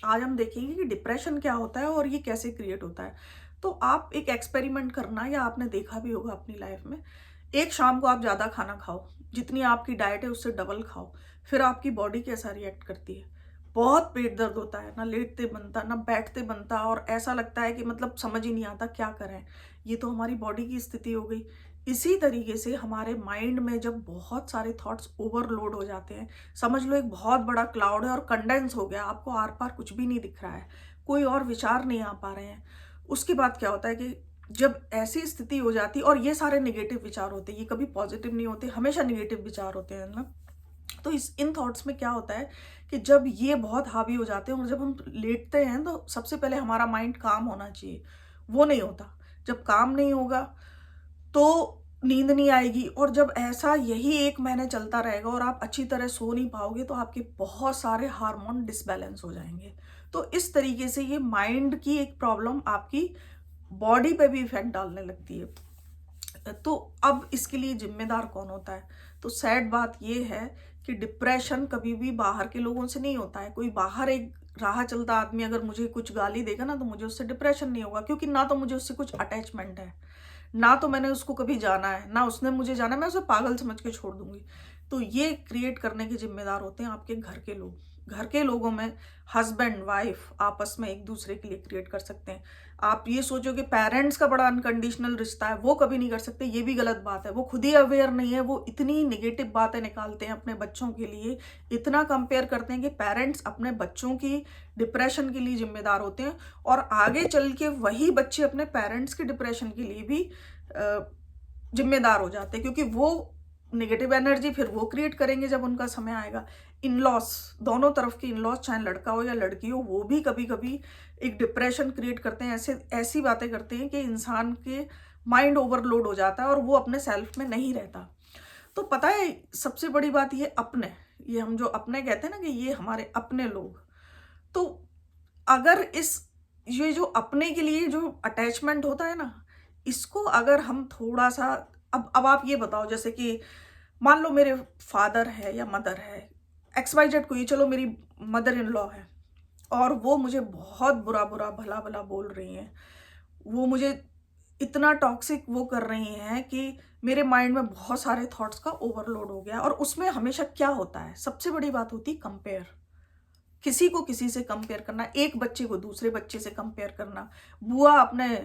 आज हम देखेंगे कि डिप्रेशन क्या होता है और ये कैसे क्रिएट होता है। तो आप एक एक्सपेरिमेंट करना, या आपने देखा भी होगा अपनी लाइफ में, एक शाम को आप ज़्यादा खाना खाओ, जितनी आपकी डाइट है उससे डबल खाओ, फिर आपकी बॉडी कैसा रिएक्ट करती है। बहुत पेट दर्द होता है, ना लेटते बनता ना बैठते बनता, और ऐसा लगता है कि मतलब समझ ही नहीं आता क्या करें। ये तो हमारी बॉडी की स्थिति हो गई। इसी तरीके से हमारे माइंड में जब बहुत सारे थॉट्स ओवरलोड हो जाते हैं, समझ लो एक बहुत बड़ा क्लाउड है और कंडेंस हो गया, आपको आर पार कुछ भी नहीं दिख रहा है, कोई और विचार नहीं आ पा रहे हैं। उसके बाद क्या होता है कि जब ऐसी स्थिति हो जाती है, और ये सारे नेगेटिव विचार होते हैं, ये कभी पॉजिटिव नहीं होते, हमेशा नेगेटिव विचार होते हैं ना। तो इस इन थॉट्स में क्या होता है कि जब ये बहुत हावी हो जाते हैं और जब हम लेटते हैं, तो सबसे पहले हमारा माइंड काम होना चाहिए, वो नहीं होता। जब काम नहीं होगा तो नींद नहीं आएगी, और जब ऐसा यही 1 महीने चलता रहेगा और आप अच्छी तरह सो नहीं पाओगे, तो आपके बहुत सारे हार्मोन डिसबैलेंस हो जाएँगे। तो इस तरीके से ये माइंड की एक प्रॉब्लम आपकी बॉडी पे भी इफ़ेक्ट डालने लगती है। तो अब इसके लिए ज़िम्मेदार कौन होता है? तो सैड बात ये है कि डिप्रेशन कभी भी बाहर के लोगों से नहीं होता है। कोई बाहर एक राह चलता आदमी अगर मुझे कुछ गाली देगा ना, तो मुझे उससे डिप्रेशन नहीं होगा, क्योंकि ना तो मुझे उससे कुछ अटैचमेंट है, ना तो मैंने उसको कभी जाना है, ना उसने मुझे जाना है, मैं उसे पागल समझ के छोड़ दूँगी। तो ये क्रिएट करने के ज़िम्मेदार होते हैं आपके घर के लोग। घर के लोगों में हस्बैंड, वाइफ आपस में एक-दूसरे के लिए क्रिएट कर सकते हैं। आप ये सोचो कि पेरेंट्स का बड़ा अनकंडीशनल रिश्ता है, वो कभी नहीं कर सकते, ये भी गलत बात है। वो खुद ही अवेयर नहीं है, वो इतनी नेगेटिव बातें निकालते हैं अपने बच्चों के लिए, इतना कंपेयर करते हैं कि पेरेंट्स अपने बच्चों की डिप्रेशन के लिए ज़िम्मेदार होते हैं, और आगे चल के वही बच्चे अपने पेरेंट्स के डिप्रेशन के लिए भी ज़िम्मेदार हो जाते हैं, क्योंकि वो नेगेटिव एनर्जी फिर वो क्रिएट करेंगे जब उनका समय आएगा। इन-लॉज़, दोनों तरफ के इन-लॉज़, चाहे लड़का हो या लड़की हो, वो भी कभी-कभी एक डिप्रेशन क्रिएट करते हैं, ऐसे ऐसी बातें करते हैं कि इंसान के माइंड ओवरलोड हो जाता है और वो अपने सेल्फ में नहीं रहता। तो पता है सबसे बड़ी बात ये अपने, ये हम जो अपने कहते हैं ना कि ये हमारे अपने लोग, तो अगर ये जो अपने के लिए जो अटैचमेंट होता है ना, इसको अगर हम थोड़ा-सा, अब आप ये बताओ, जैसे कि मान लो मेरे फादर है या मदर है, एक्स-वाई-ज़ेड कोई, चलो मेरी मदर इन लॉ है, और वो मुझे बहुत बुरा-बुरा, भला-भला बोल रही हैं। वो मुझे इतना टॉक्सिक वो कर रही हैं कि मेरे माइंड में बहुत सारे थॉट्स का ओवरलोड हो गया है, और उसमें हमेशा क्या होता है, सबसे बड़ी बात होती है कंपेयर। किसी को किसी से कंपेयर करना, एक बच्चे को दूसरे बच्चे से कंपेयर करना, बुआ अपने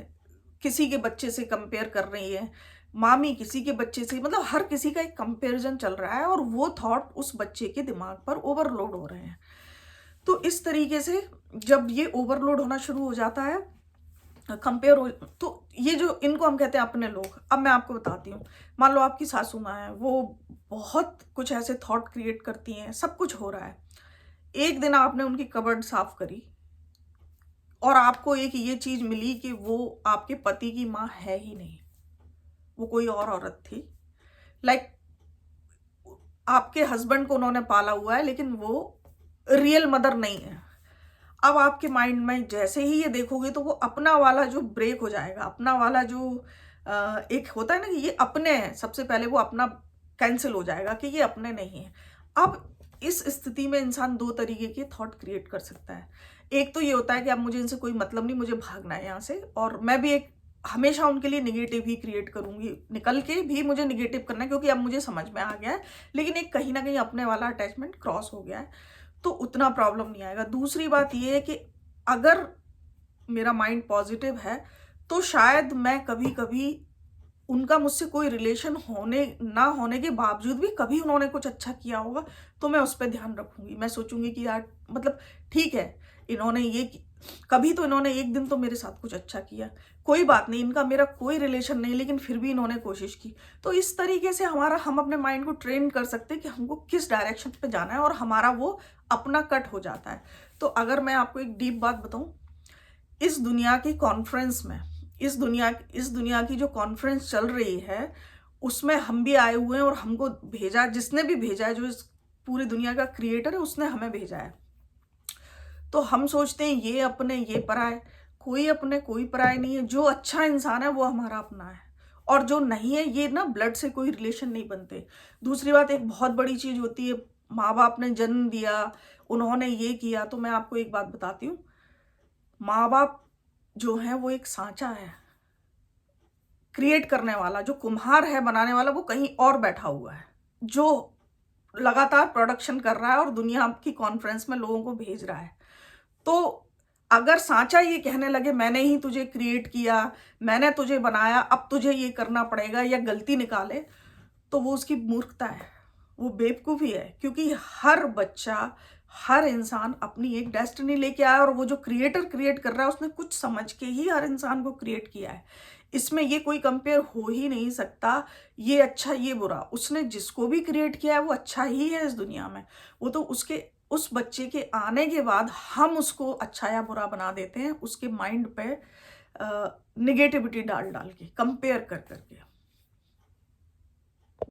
किसी के बच्चे से कंपेयर कर रही है, मामी किसी के बच्चे से, मतलब हर किसी का एक कंपैरिजन चल रहा है, और वो थॉट उस बच्चे के दिमाग पर ओवरलोड हो रहे हैं। तो इस तरीके से जब ये ओवरलोड होना शुरू हो जाता है, कंपेयर हो, तो ये जो इनको हम कहते हैं अपने लोग। अब मैं आपको बताती हूँ, मान लो आपकी सासू माँ है, वो बहुत कुछ ऐसे थॉट क्रिएट करती हैं, सब कुछ हो रहा है। एक दिन आपने उनकी कबर्ड साफ करी, और आपको एक ये चीज़ मिली कि वो आपके पति की माँ है ही नहीं, वो कोई और औरत थी। लाइक आपके हस्बैंड को उन्होंने पाला हुआ है, लेकिन वो रियल मदर नहीं है। अब आपके माइंड में जैसे ही ये देखोगे, तो वो अपना वाला जो ब्रेक हो जाएगा, अपना वाला जो एक होता है ना कि ये अपने हैं, सबसे पहले वो अपना कैंसिल हो जाएगा कि ये अपने नहीं है। अब इस स्थिति में इंसान 2 तरीके के थॉट क्रिएट कर सकता है। एक तो ये होता है कि अब मुझे इनसे कोई मतलब नहीं, मुझे भागना है यहाँ से, और मैं भी एक हमेशा उनके लिए नेगेटिव ही क्रिएट करूँगी, निकल के भी मुझे नेगेटिव करना है, क्योंकि अब मुझे समझ में आ गया है। लेकिन एक कहीं न कहीं अपने वाला अटैचमेंट क्रॉस हो गया है, तो उतना प्रॉब्लम नहीं आएगा। दूसरी बात ये है कि अगर मेरा माइंड पॉजिटिव है, तो शायद मैं कभी-कभी उनका मुझसे कोई रिलेशन होने ना होने के बावजूद भी कभी उन्होंने कुछ अच्छा किया होगा, तो मैं उस पे ध्यान रखूँगी। मैं सोचूँगी कि यार मतलब ठीक है, इन्होंने ये कि कभी तो इन्होंने एक दिन तो मेरे साथ कुछ अच्छा किया। कोई बात नहीं, इनका मेरा कोई रिलेशन नहीं, लेकिन फिर भी इन्होंने कोशिश की। तो इस तरीके से हम अपने माइंड को ट्रेन कर सकते हैं कि हमको किस डायरेक्शन पे जाना है, और हमारा वो अपना कट हो जाता है। तो अगर मैं आपको एक डीप बात बताऊँ, इस दुनिया की कॉन्फ्रेंस में, इस दुनिया की जो कॉन्फ्रेंस चल रही है, उसमें हम भी आए हुए हैं, और हमको भेजा, जिसने भी भेजा है, जो इस पूरी दुनिया का क्रिएटर है, उसने हमें भेजा है। तो हम सोचते हैं ये अपने, ये पराए, कोई अपने, कोई पराए नहीं है। जो अच्छा इंसान है वो हमारा अपना है, और जो नहीं है, ये ना ब्लड से कोई रिलेशन नहीं बनते। दूसरी बात, एक बहुत बड़ी चीज़ होती है, माँ बाप ने जन्म दिया, उन्होंने ये किया। तो मैं आपको एक बात बताती हूँ, माँ बाप जो है वो एक सांचा है, क्रिएट करने वाला जो कुम्हार है, बनाने वाला, वो कहीं और बैठा हुआ है, जो लगातार प्रोडक्शन कर रहा है और दुनिया की कॉन्फ्रेंस में लोगों को भेज रहा है। तो अगर सांचा ये कहने लगे मैंने ही तुझे क्रिएट किया, मैंने तुझे बनाया, अब तुझे ये करना पड़ेगा, या गलती निकाले, तो वो उसकी मूर्खता है, वो बेवकूफ़ी है। क्योंकि हर बच्चा, हर इंसान अपनी एक डेस्टिनी लेके आया, और वो जो क्रिएटर क्रिएट कर रहा है उसने कुछ समझ के ही हर इंसान को क्रिएट किया है। इसमें ये कोई कंपेयर हो ही नहीं सकता, ये अच्छा ये बुरा। उसने जिसको भी क्रिएट किया है वो अच्छा ही है इस दुनिया में। वो तो उसके उस बच्चे के आने के बाद हम उसको अच्छा या बुरा बना देते हैं, उसके माइंड पे निगेटिविटी डाल डाल के, कंपेयर कर करके।